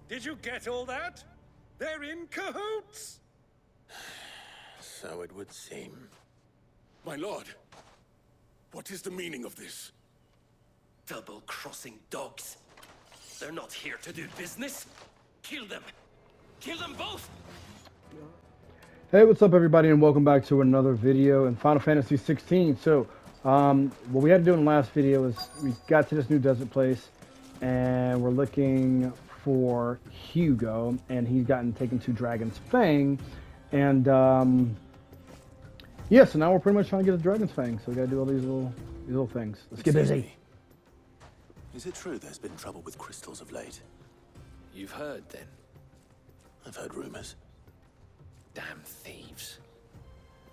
Did you get all that? They're in cahoots! So it would seem. My lord, what is the meaning of this? Double-crossing dogs. They're not here to do business. Kill them. Kill them both! Hey, what's up everybody, and welcome back to another video in Final Fantasy 16. So, what we had to do in the last video is we got to this new desert place, and we're looking for Hugo, and he's gotten taken to Dragon's Fang, and yeah, so now we're pretty much trying to get to Dragon's Fang, so we gotta do all these little things. Let's get busy. Is it true there's been trouble with crystals of late? You've heard, then? I've heard rumors. Damn thieves.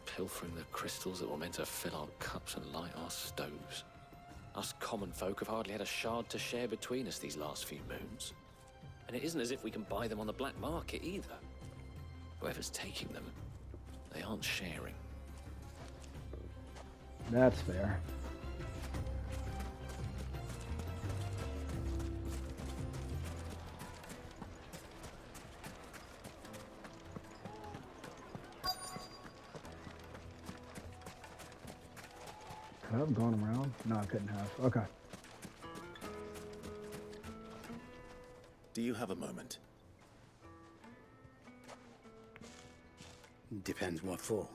Pilfering the crystals that were meant to fill our cups and light our stoves. Us common folk have hardly had a shard to share between us these last few moons. And it isn't as if we can buy them on the black market either. Whoever's taking them, they aren't sharing. That's fair. Could I have gone around? No, I couldn't have. Okay. Do you have a moment? Depends what for.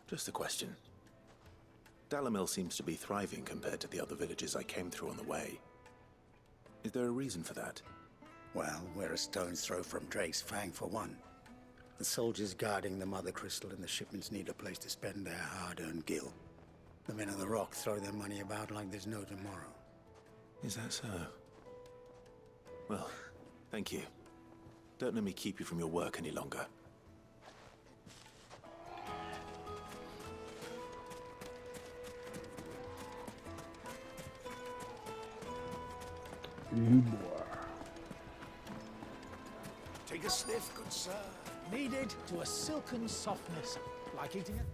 Just a question. Dalamil seems to be thriving compared to the other villages I came through on the way. Is there a reason for that? Well, we're a stone's throw from Drake's Fang for one. The soldiers guarding the Mother Crystal and the shipments need a place to spend their hard-earned gil. The men of the Rock throw their money about like there's no tomorrow. Is that so? Well, thank you. Don't let me keep you from your work any longer. Take a sniff, good sir. Kneaded to a silken softness, like eating it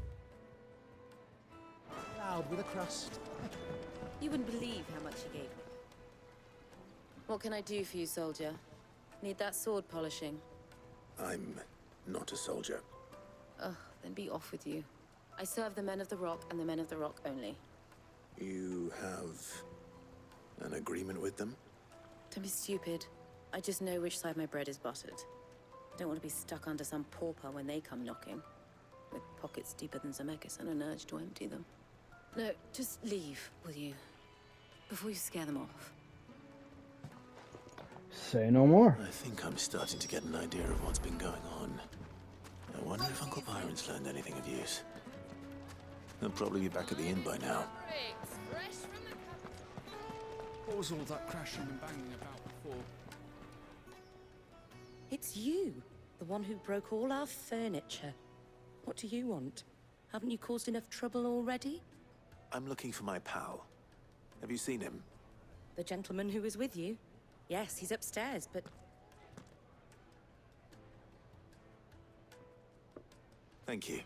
loud with a crust. You wouldn't believe how much he gave me. What can I do for you, soldier? Need that sword polishing? I'm not a soldier. Ugh, then be off with you. I serve the men of the Rock and the men of the Rock only. You have an agreement with them? Don't be stupid. I just know which side my bread is buttered. Don't want to be stuck under some pauper when they come knocking. With pockets deeper than Zemeckis and an urge to empty them. No, just leave, will you? Before you scare them off. Say no more. I think I'm starting to get an idea of what's been going on. I wonder if Uncle Byron's learned anything of use. He'll probably be back at the inn by now. What was all that crashing and banging about before? It's you, the one who broke all our furniture. What do you want? Haven't you caused enough trouble already? I'm looking for my pal. Have you seen him? The gentleman who was with you? Yes, he's upstairs, but... Thank you.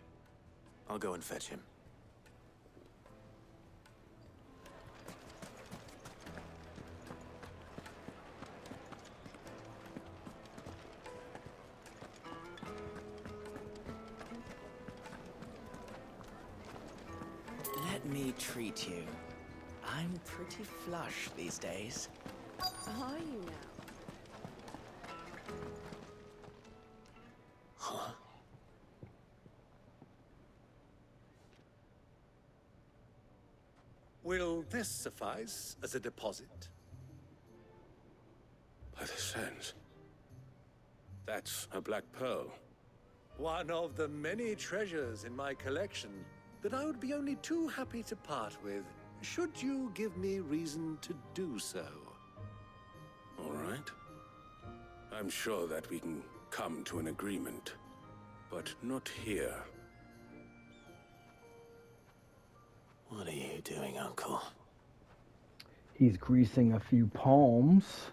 I'll go and fetch him. Let me treat you. I'm pretty flush these days. Are you now? Huh? Will this suffice as a deposit? By the sands. That's a black pearl. One of the many treasures in my collection that I would be only too happy to part with, should you give me reason to do so. All right. I'm sure that we can come to an agreement, but not here. What are you doing, Uncle? He's greasing a few palms.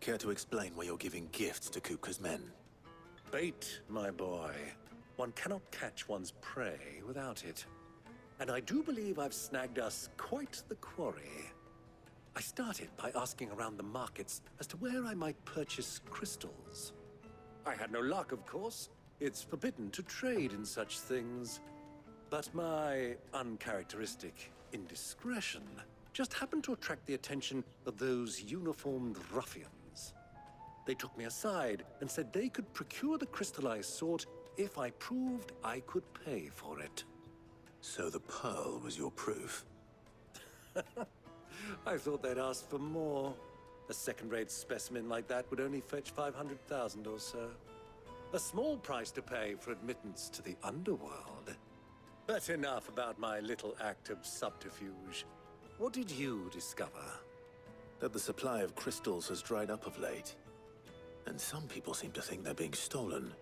Care to explain why you're giving gifts to Kupka's men? Bait, my boy. One cannot catch one's prey without it. And I do believe I've snagged us quite the quarry. I started by asking around the markets as to where I might purchase crystals. I had no luck, of course. It's forbidden to trade in such things. But my uncharacteristic indiscretion just happened to attract the attention of those uniformed ruffians. They took me aside and said they could procure the crystal I sought if I proved I could pay for it. So the pearl was your proof? I thought they'd ask for more. A second-rate specimen like that would only fetch 500,000 or so. A small price to pay for admittance to the underworld. But enough about my little act of subterfuge. What did you discover? That the supply of crystals has dried up of late. And some people seem to think they're being stolen.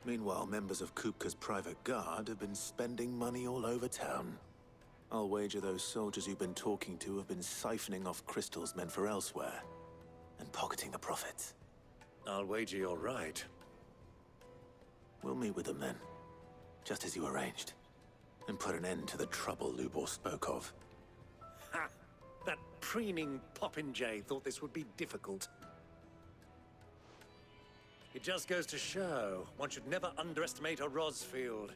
Meanwhile, members of Kupka's private guard have been spending money all over town. I'll wager those soldiers you've been talking to have been siphoning off crystals meant for elsewhere, and pocketing the profits. I'll wager you're right. We'll meet with them then, just as you arranged, and put an end to the trouble Lubor spoke of. Ha! That preening popinjay thought this would be difficult. It just goes to show, one should never underestimate a Rosfield.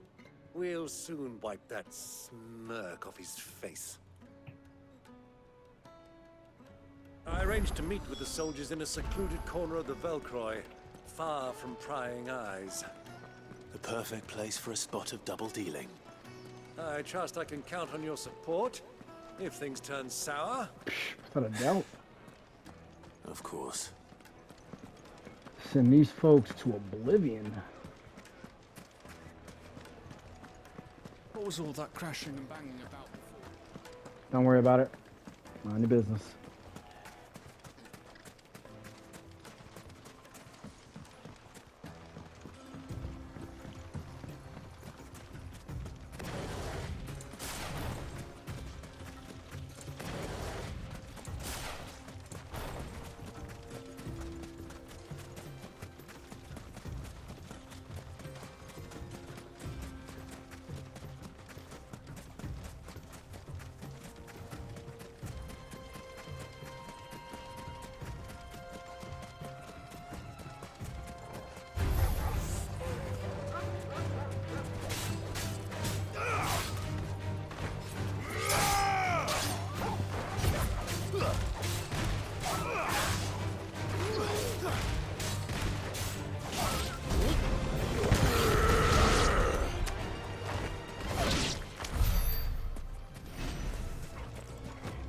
We'll soon wipe that smirk off his face. I arranged to meet with the soldiers in a secluded corner of the Velcroy, far from prying eyes. The perfect place for a spot of double dealing. I trust I can count on your support, if things turn sour. Without a doubt. Of course. Send these folks to oblivion. What was all that crashing and banging about before? Don't worry about it. Mind your business.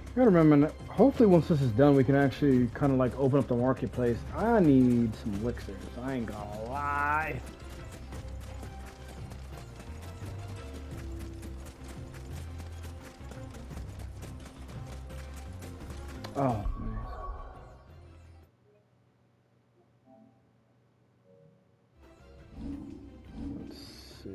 I gotta remember, hopefully once this is done, we can actually kind of like open up the marketplace. I need some elixirs, I ain't gonna lie. Oh, man. Let's see.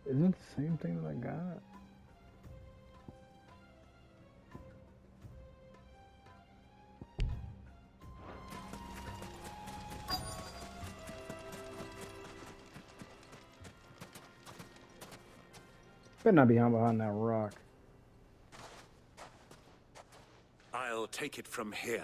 Isn't it the same thing that I got? Better not be behind that rock. I'll take it from here.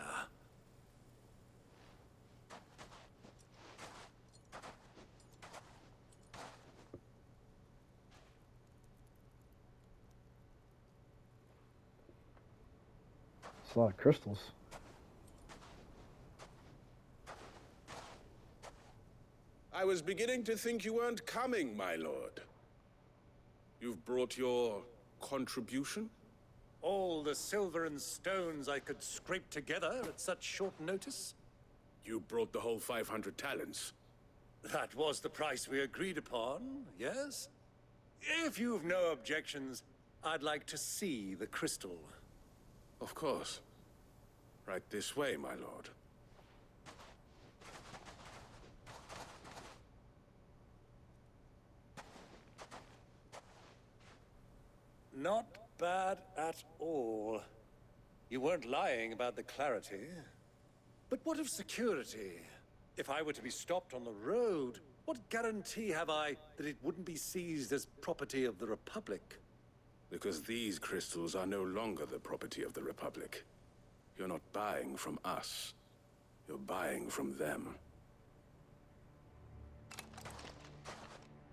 It's a lot of crystals. I was beginning to think you weren't coming, my lord. You've brought your contribution? All the silver and stones I could scrape together at such short notice? You brought the whole 500 talents. That was the price we agreed upon, yes? If you've no objections, I'd like to see the crystal. Of course. Right this way, my lord. Not bad at all. You weren't lying about the clarity. But what of security? If I were to be stopped on the road, what guarantee have I that it wouldn't be seized as property of the Republic? Because these crystals are no longer the property of the Republic. You're not buying from us. You're buying from them.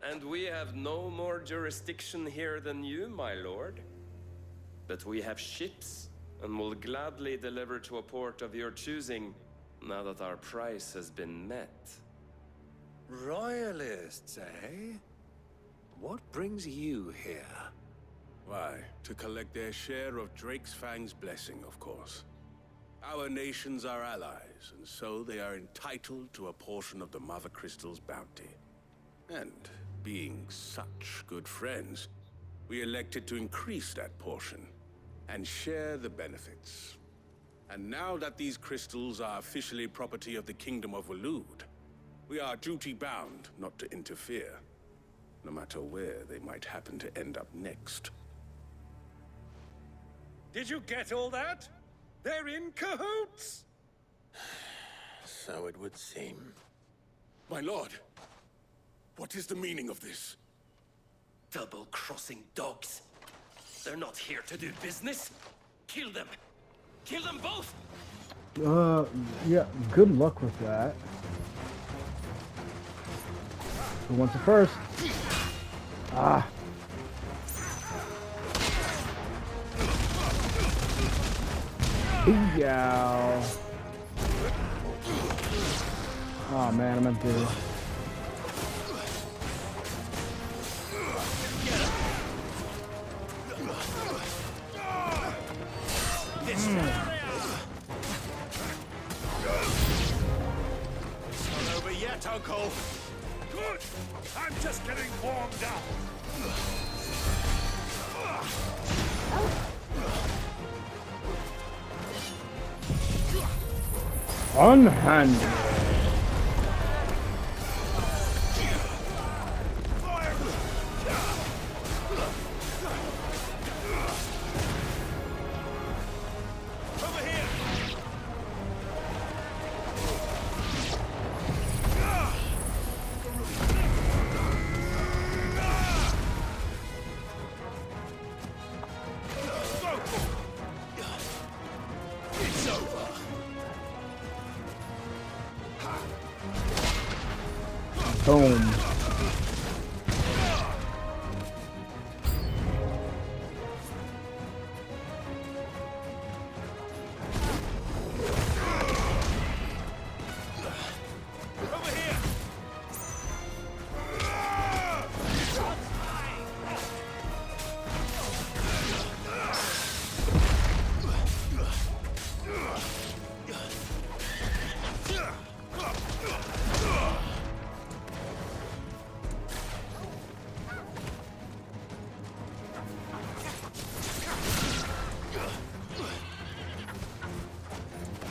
And we have no more jurisdiction here than you, my lord. But we have ships, and will gladly deliver to a port of your choosing, now that our price has been met. Royalists, eh? What brings you here? Why, to collect their share of Drake's Fang's blessing, of course. Our nations are allies, and so they are entitled to a portion of the Mother Crystal's bounty. And being such good friends, we elected to increase that portion and share the benefits. And now that these crystals are officially property of the Kingdom of Waloed, we are duty-bound not to interfere, no matter where they might happen to end up next. Did you get all that? They're in cahoots! So it would seem. My lord, what is the meaning of this? Double-crossing dogs. They're not here to do business. Kill them. Kill them both! Yeah, good luck with that. Who wants it first? Ah. Yeah. Oh man, I meant to. Not over yet, Uncle. Good! I'm just getting warmed up! Unhanded. Boom.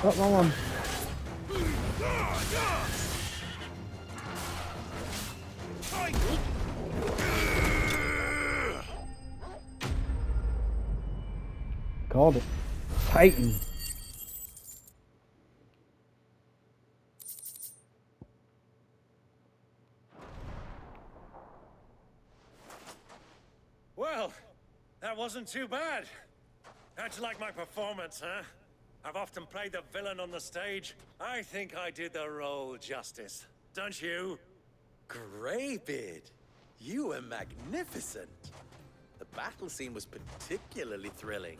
Oh, wrong one. Called it. Titan. Well, that wasn't too bad. How'd you like my performance, huh? I've often played the villain on the stage. I think I did the role justice. Don't you? Greybeard, you were magnificent. The battle scene was particularly thrilling.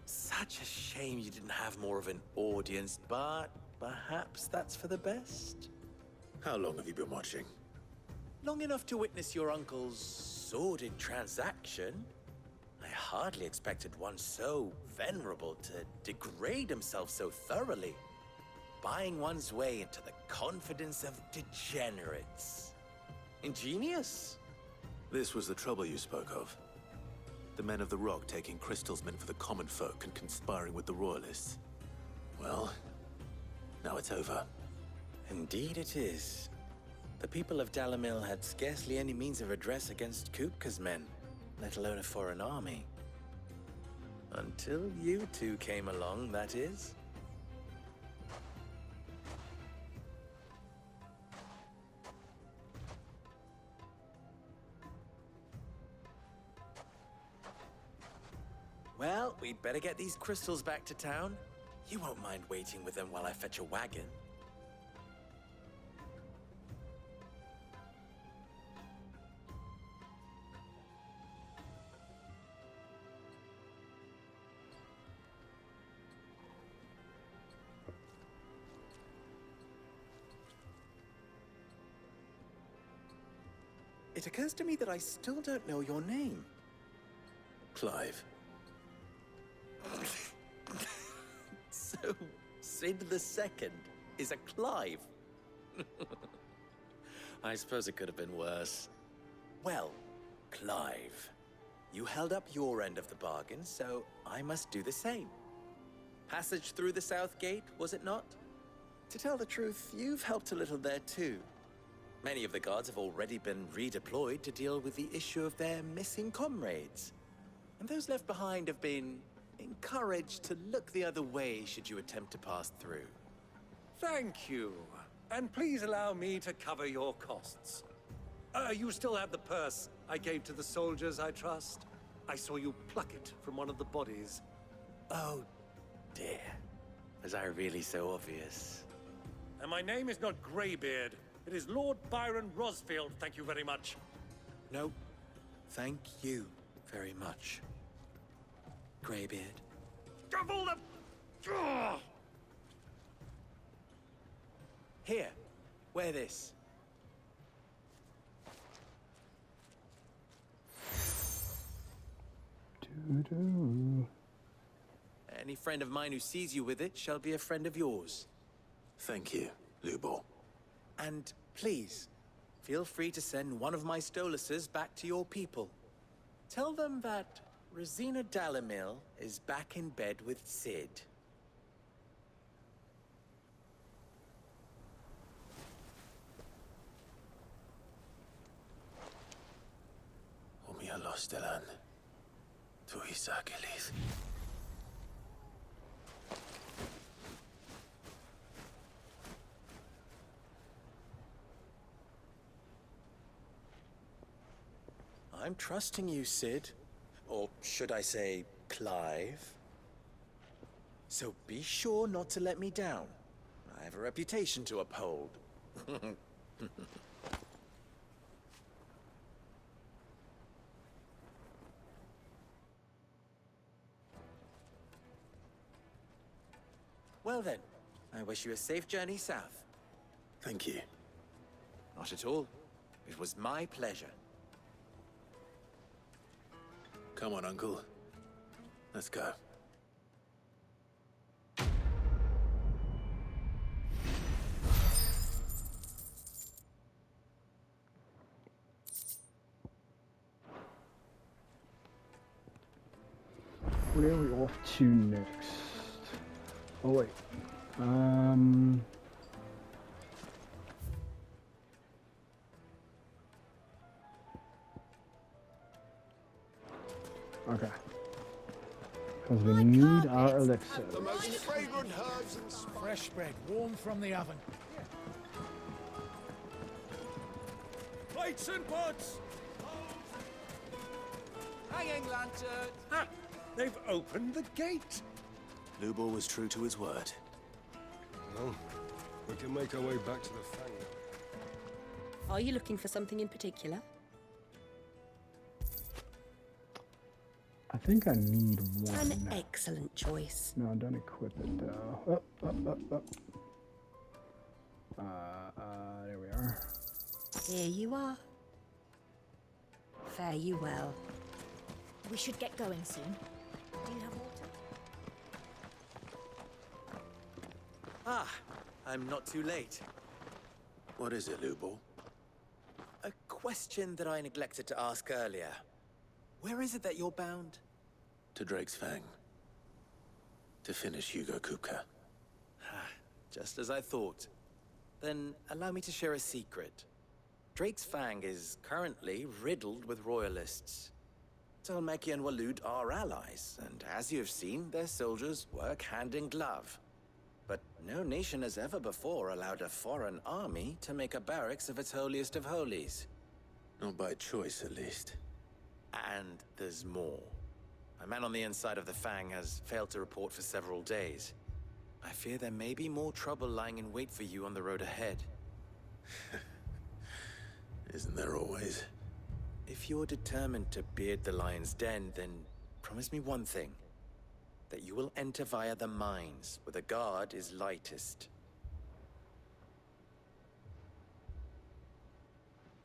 Such a shame you didn't have more of an audience, but perhaps that's for the best. How long have you been watching? Long enough to witness your uncle's sordid transaction. I hardly expected one so venerable to degrade himself so thoroughly. Buying one's way into the confidence of degenerates. Ingenious. This was the trouble you spoke of. The men of the Rock taking crystals meant for the common folk and conspiring with the Royalists. Well, now it's over. Indeed it is. The people of Dalamil had scarcely any means of redress against Kupka's men. let alone a foreign army. Until you two came along, that is. Well, we'd better get these crystals back to town. You won't mind waiting with them while I fetch a wagon. It occurs to me that I still don't know your name. Clive. So, Sid the Second is a Clive. I suppose it could have been worse. Well, Clive, you held up your end of the bargain, so I must do the same. Passage through the South Gate, was it not? To tell the truth, you've helped a little there too. Many of the guards have already been redeployed to deal with the issue of their missing comrades. And those left behind have been encouraged to look the other way should you attempt to pass through. Thank you. And please allow me to cover your costs. You still have the purse I gave to the soldiers, I trust? I saw you pluck it from one of the bodies. Oh, dear. Was I really so obvious? And my name is not Greybeard. It is Lord Byron Rosfield, thank you very much. No, thank you very much, Greybeard. Double the... Ugh! Here, wear this. Doo-doo. Any friend of mine who sees you with it shall be a friend of yours. Thank you, Lubor. And please, feel free to send one of my Stoluses back to your people. Tell them that Rosina Dalamil is back in bed with Sid. Umia Lostelan. Tu Isakelis. I'm trusting you, Sid. Or should I say, Clive? So be sure not to let me down. I have a reputation to uphold. Well then, I wish you a safe journey south. Thank you. Not at all. It was my pleasure. Come on, Uncle. Let's go. Where are we off to next? Oh wait. Okay. Because we need our elixir. The most fragrant herbs and fresh bread, warm from the oven. Plates and pots! Hanging lantern. Ha! They've opened the gate! Lubor was true to his word. Well, we can make our way back to the Fang. Are you looking for something in particular? I think I need one. An excellent choice. No, don't equip it though. Up. There we are. Here you are. Fare you well. We should get going soon. Do you have water? Ah, I'm not too late. What is it, Lubor? A question that I neglected to ask earlier. Where is it that you're bound? To Drake's Fang. To finish Hugo Kupka. Just as I thought. Then allow me to share a secret. Drake's Fang is currently riddled with royalists. Dhalmekia and Waloed are allies, and as you've seen, their soldiers work hand in glove. But no nation has ever before allowed a foreign army to make a barracks of its holiest of holies. Not by choice, at least. And there's more. A man on the inside of the Fang has failed to report for several days. I fear there may be more trouble lying in wait for you on the road ahead. Isn't there always? If you're determined to beard the lion's den, then promise me one thing. That you will enter via the mines, where the guard is lightest.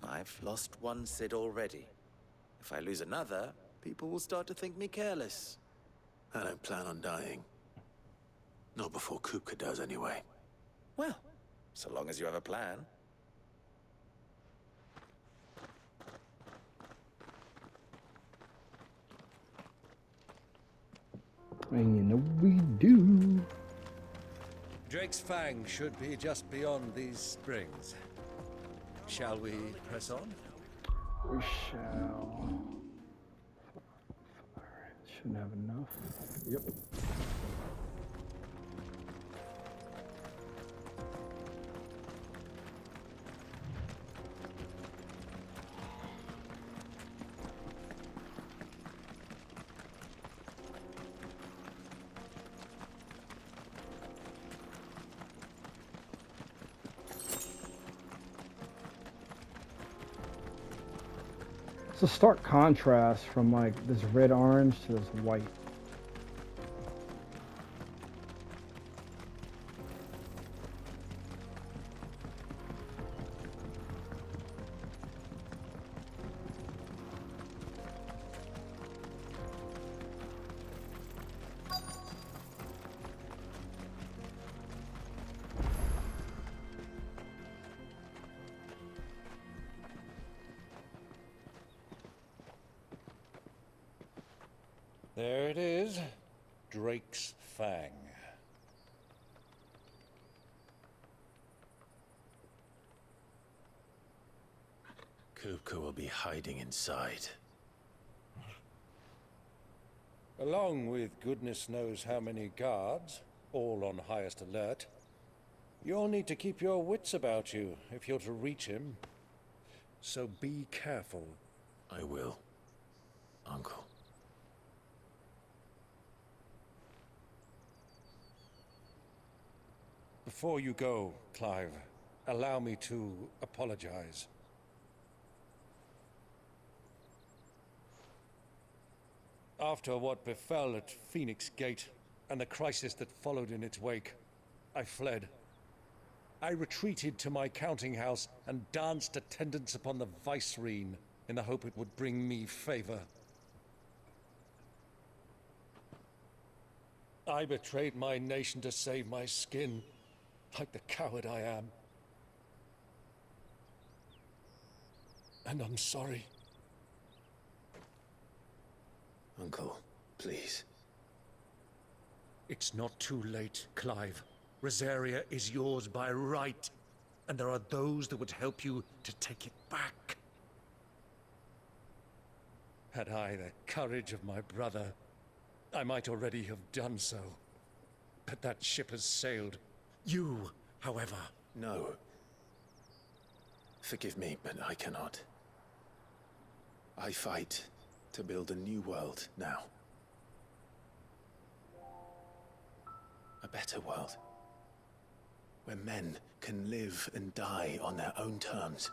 I've lost one Cid already. If I lose another, people will start to think me careless. I don't plan on dying. Not before Kupka does, anyway. Well, so long as you have a plan. And you know we do. Drake's Fang should be just beyond these springs. Shall we press on? We shall. Shouldn't have enough. Yep. It's a stark contrast from like this red orange to this white. There it is. Drake's Fang. Kupka will be hiding inside. Along with goodness knows how many guards, all on highest alert. You'll need to keep your wits about you if you're to reach him. So be careful. I will, Uncle. Before you go, Clive, allow me to apologize. After what befell at Phoenix Gate and the crisis that followed in its wake, I fled. I retreated to my counting house and danced attendance upon the vicereine in the hope it would bring me favor. I betrayed my nation to save my skin, like the coward I am. And I'm sorry. Uncle, please. It's not too late, Clive. Rosaria is yours by right, and there are those that would help you to take it back. Had I the courage of my brother, I might already have done so. But that ship has sailed. You, however... No. Forgive me, but I cannot. I fight to build a new world now. A better world. Where men can live and die on their own terms.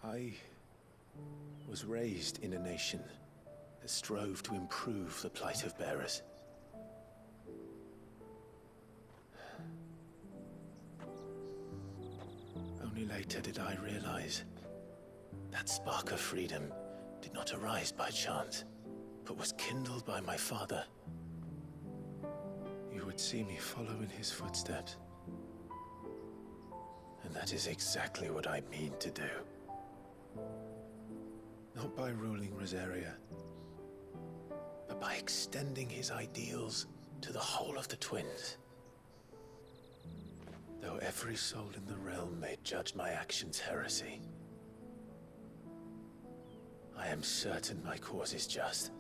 I was raised in a nation that strove to improve the plight of bearers. Only later did I realize that spark of freedom did not arise by chance, but was kindled by my father. You would see me follow in his footsteps. And that is exactly what I mean to do. Not by ruling Rosaria, but by extending his ideals to the whole of the Twins. Though every soul in the realm may judge my actions heresy, I am certain my cause is just.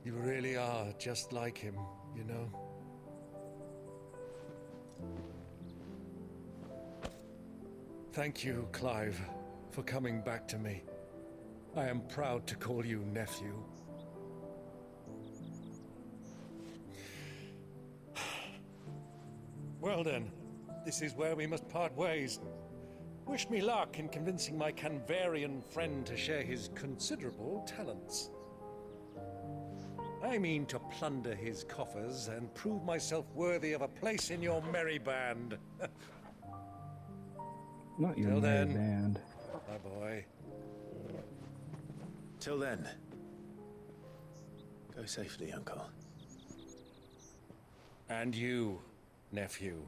You really are just like him, you know? Thank you, Clive, for coming back to me. I am proud to call you nephew. Well then, this is where we must part ways. Wish me luck in convincing my Canvarian friend to share his considerable talents. I mean to plunder his coffers and prove myself worthy of a place in your merry band. Not your Till merry then, band. my boy. Till then. Go safely, Uncle. And you, nephew.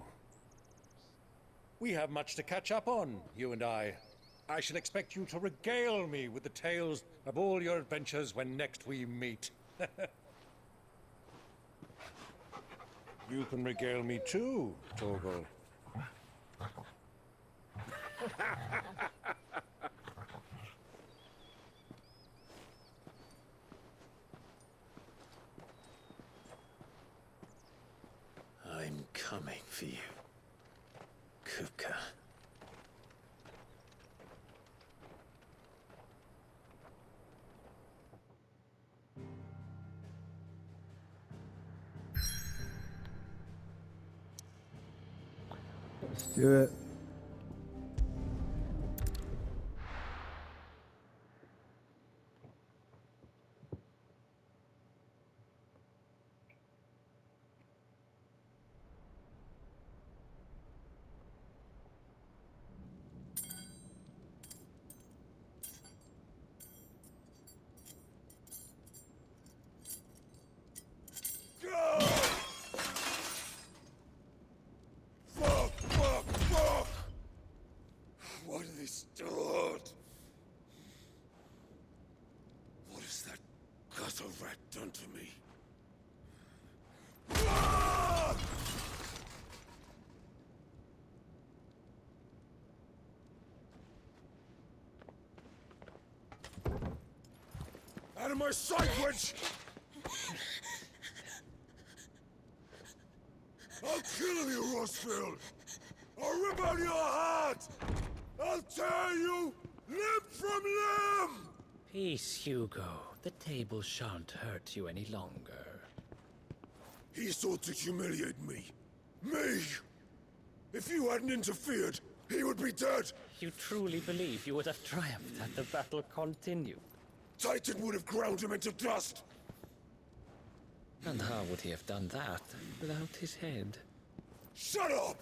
We have much to catch up on, you and I. I shall expect you to regale me with the tales of all your adventures when next we meet. You can regale me too, Torgal. I'm coming for you, Kupka. Let's do it. Fuck! Why do they still hurt? What has that gutter rat done to me? Out of my sight, witch! I'll kill you, Rossfield! I'll rip out your heart! I'll tear you limb from limb! Peace, Hugo. The table shan't hurt you any longer. He sought to humiliate me. Me! If you hadn't interfered, he would be dead! You truly believe you would have triumphed had the battle continued? Titan would have ground him into dust! And how would he have done that without his head? Shut up!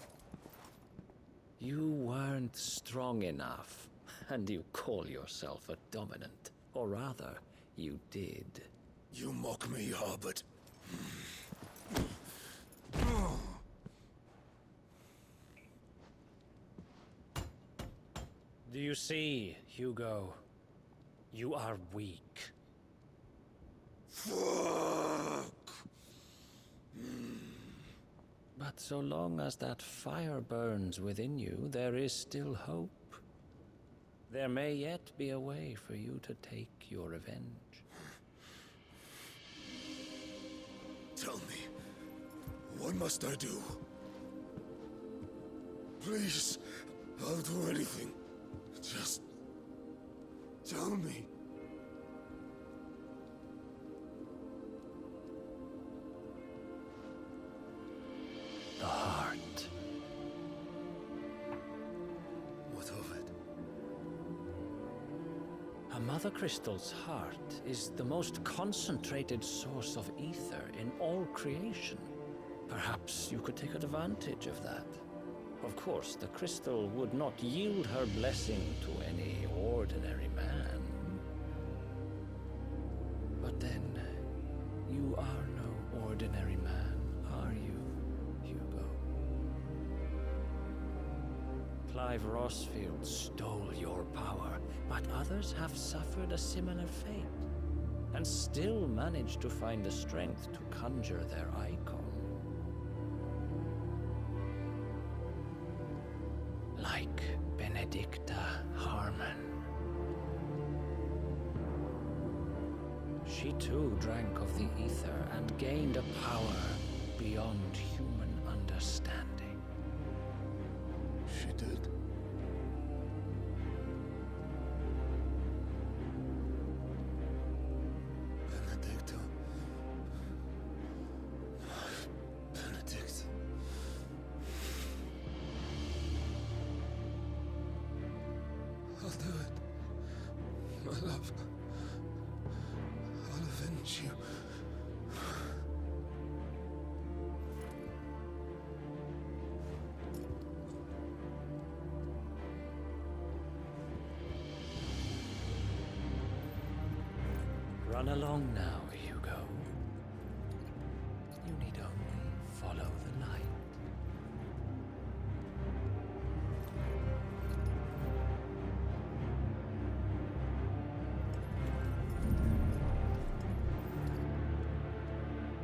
You weren't strong enough, and you call yourself a dominant. Or rather, you did. You mock me, Harbert. Do you see, Hugo? You are weak. Fuck! But so long as that fire burns within you, there is still hope. There may yet be a way for you to take your revenge. Tell me, what must I do? Please, I'll do anything. Just tell me. The heart. What of it? A Mother Crystal's heart is the most concentrated source of ether in all creation. Perhaps you could take advantage of that. Of course, the crystal would not yield her blessing to any ordinary man. But then, you are no ordinary man, are you, Hugo? Clive Rossfield stole your power, but others have suffered a similar fate, and still managed to find the strength to conjure their icon. Like Benedict. Benedicta Harmon. She too drank of the ether and gained a power beyond human understanding. She did. Benedicta. Benedict. I'll do it. My love. I'll avenge you. Run along now, Hugo. You need only follow the light.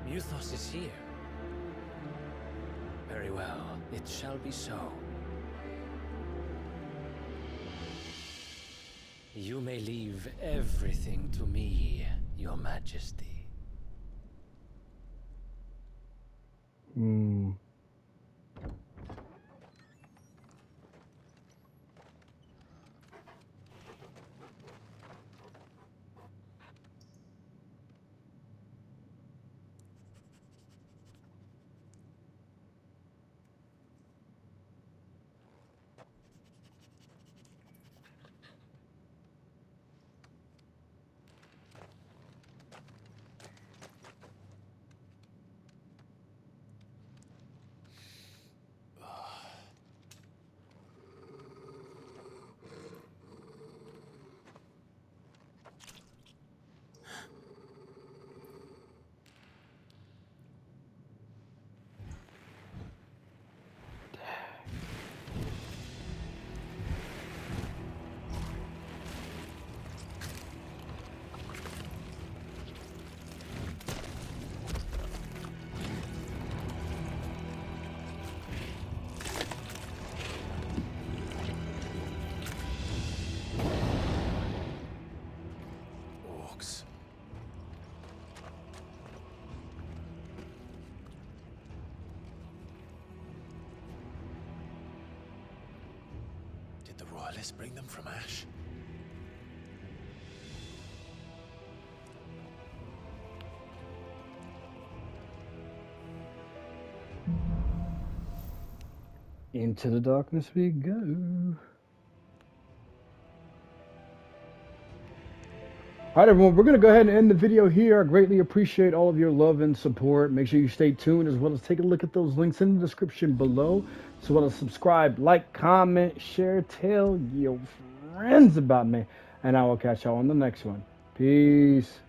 Muthos is here. Very well, it shall be so. You may leave everything to me, Your Majesty. Did the royalists bring them from Ash? Into the darkness we go. Alright everyone, we're going to go ahead and end the video here. I greatly appreciate all of your love and support. Make sure you stay tuned, as well as take a look at those links in the description below. As well as subscribe, like, comment, share, tell your friends about me. And I will catch y'all on the next one. Peace.